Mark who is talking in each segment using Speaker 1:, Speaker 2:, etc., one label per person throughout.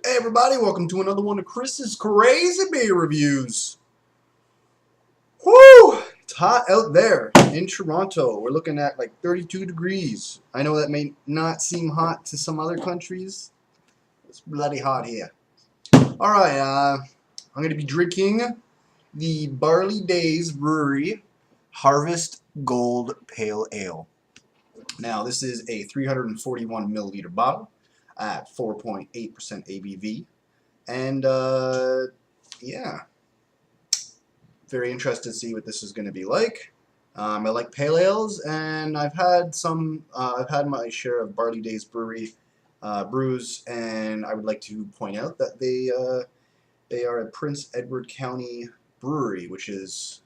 Speaker 1: Hey everybody, welcome to another one of Chris's Crazy Beer Reviews. Woo! It's hot out there in Toronto. We're looking at like 32 degrees. I know that may not seem hot to some other countries. It's bloody hot here. Alright, I'm going to be drinking the Barley Days Brewery Harvest Gold Pale Ale. Now, this is a 341 milliliter bottle at 4.8% ABV. And, yeah, very interested to see what this is going to be like. I like pale ales, and I've had my share of Barley Days Brewery brews, and I would like to point out that they are a Prince Edward County brewery, which is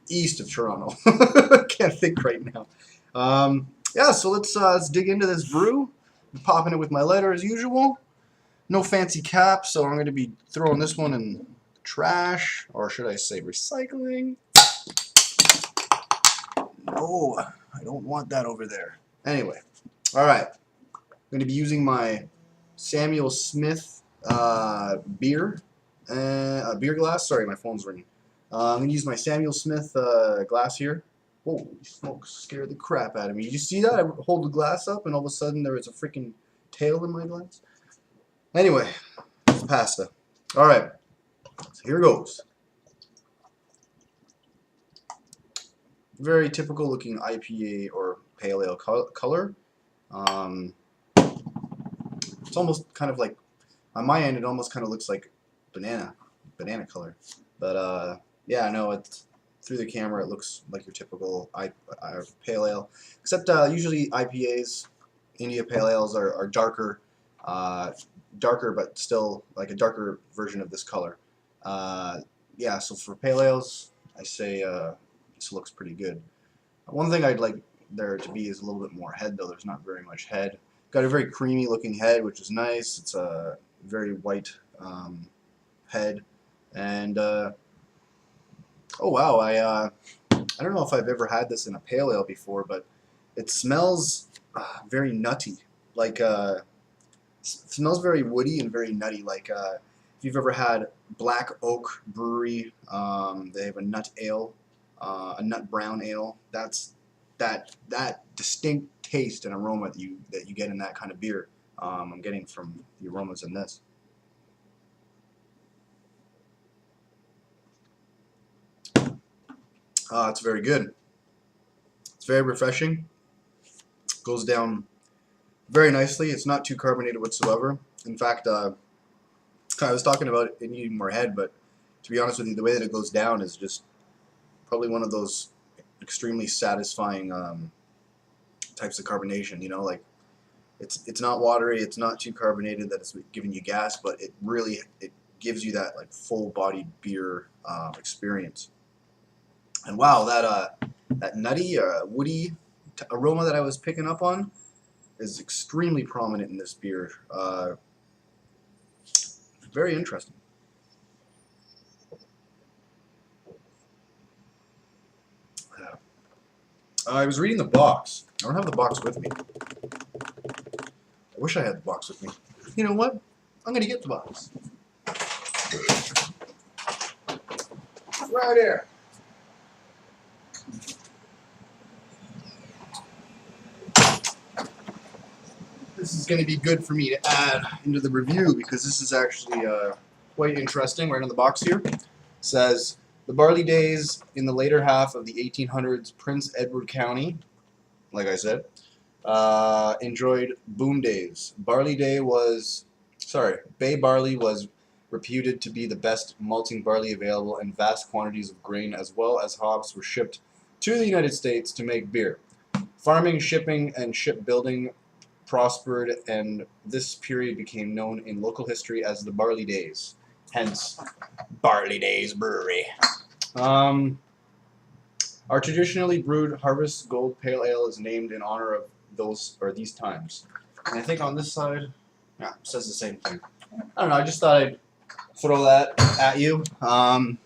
Speaker 1: east of Toronto. Can't think right now. Yeah, so let's dig into this brew. I'm popping it with my lighter as usual. No fancy cap, so I'm going to be throwing this one in the trash, or should I say recycling? No, I don't want that over there. Anyway, all right. I'm going to be using my Samuel Smith beer glass. Sorry, my phone's ringing. I'm going to use my Samuel Smith glass here. Holy smoke, scared the crap out of me. Did you see that? I hold the glass up and all of a sudden there was a freaking tail in my glass. Anyway, it's pasta. Alright, so here goes. Very typical looking IPA or pale ale color. It's almost kind of like, on my end, it almost kind of looks like banana color. But yeah, no, it's through the camera it looks like your typical pale ale, except usually IPAs, India pale ales are darker, but still like a darker version of this color. Yeah, so for pale ales, I say this looks pretty good. One thing I'd like there to be is a little bit more head, though. There's not very much head. Got a very creamy looking head, which is nice. It's a very white head, and oh wow, I don't know if I've ever had this in a pale ale before, but it smells very nutty. Like smells very woody and very nutty. Like if you've ever had Black Oak Brewery, they have a nut ale, a nut brown ale. That's that distinct taste and aroma that you get in that kind of beer. I'm getting from the aromas in this. It's very good. It's very refreshing. Goes down very nicely. It's not too carbonated whatsoever. In fact, I was talking about it needing more head, but to be honest with you, the way that it goes down is just probably one of those extremely satisfying types of carbonation. You know, like it's not watery, it's not too carbonated that it's giving you gas, but it gives you that like full-bodied beer experience. And wow, that nutty, woody aroma that I was picking up on is extremely prominent in this beer. Very interesting. I was reading the box. I don't have the box with me. I wish I had the box with me. You know what? I'm going to get the box. Right here. This is going to be good for me to add into the review because this is actually quite interesting. Right on the box here it says, the Barley Days in the later half of the 1800s, Prince Edward County, like I said, enjoyed boom days. Bay barley was reputed to be the best malting barley available, and vast quantities of grain as well as hops were shipped to the United States to make beer. Farming, shipping, and shipbuilding prospered, and this period became known in local history as the Barley Days. Hence, Barley Days Brewery. Our traditionally brewed Harvest Gold Pale Ale is named in honor of these times. And I think on this side, yeah, it says the same thing. I don't know, I just thought I'd throw that at you. I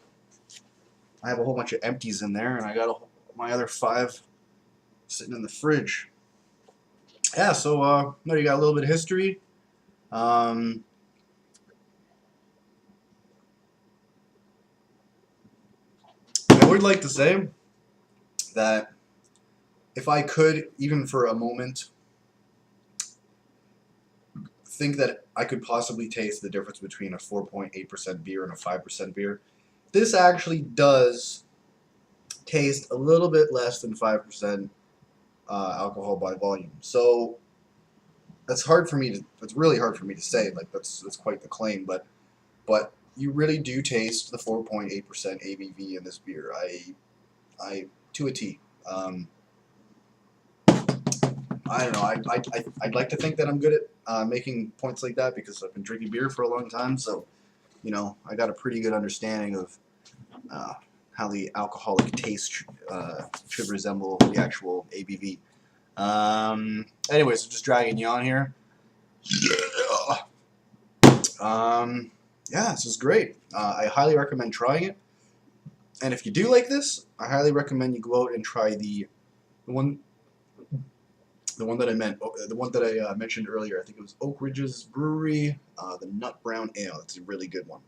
Speaker 1: have a whole bunch of empties in there, and I got my other 5 sitting in the fridge. Yeah, so you got a little bit of history. I would like to say that if I could, even for a moment, think that I could possibly taste the difference between a 4.8% beer and a 5% beer, this actually does taste a little bit less than 5% alcohol by volume. So that's hard for me to. It's really hard for me to say. Like that's quite the claim, but you really do taste the 4.8% ABV in this beer. I to a T. I don't know. I'd like to think that I'm good at making points like that because I've been drinking beer for a long time. So, I got a pretty good understanding of how the alcoholic taste should resemble the actual ABV. Anyways, so just dragging you on here. Yeah, this is great. I highly recommend trying it. And if you do like this, I highly recommend you go out and try the one that I mentioned earlier. I think it was Oak Ridge's Brewery, the Nut Brown Ale. It's a really good one.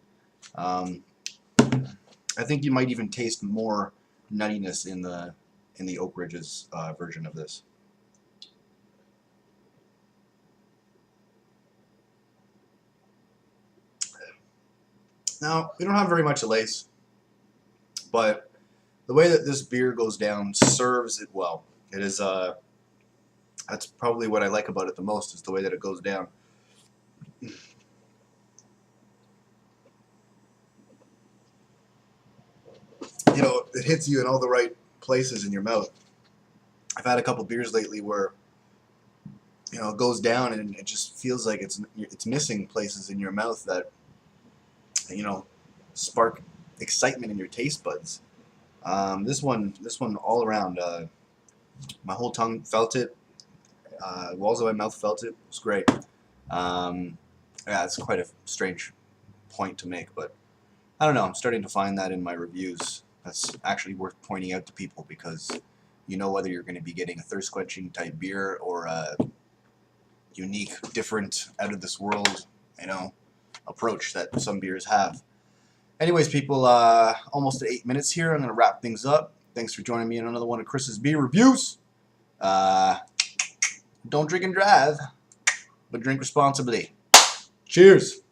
Speaker 1: I think you might even taste more nuttiness in the Oak Ridge's version of this. Now, we don't have very much lace, but the way that this beer goes down serves it well. It is that's probably what I like about it the most, is the way that it goes down. It hits you in all the right places in your mouth. I've had a couple beers lately where it goes down and it just feels like it's missing places in your mouth that spark excitement in your taste buds. This one all around, my whole tongue felt it. Walls of my mouth felt it. It was great. Yeah, it's quite a strange point to make, but I don't know. I'm starting to find that in my reviews. That's actually worth pointing out to people because you know whether you're going to be getting a thirst-quenching type beer or a unique, different, out-of-this-world, approach that some beers have. Anyways, people, almost at 8 minutes here. I'm going to wrap things up. Thanks for joining me in another one of Chris's beer reviews. Don't drink and drive, but drink responsibly. Cheers.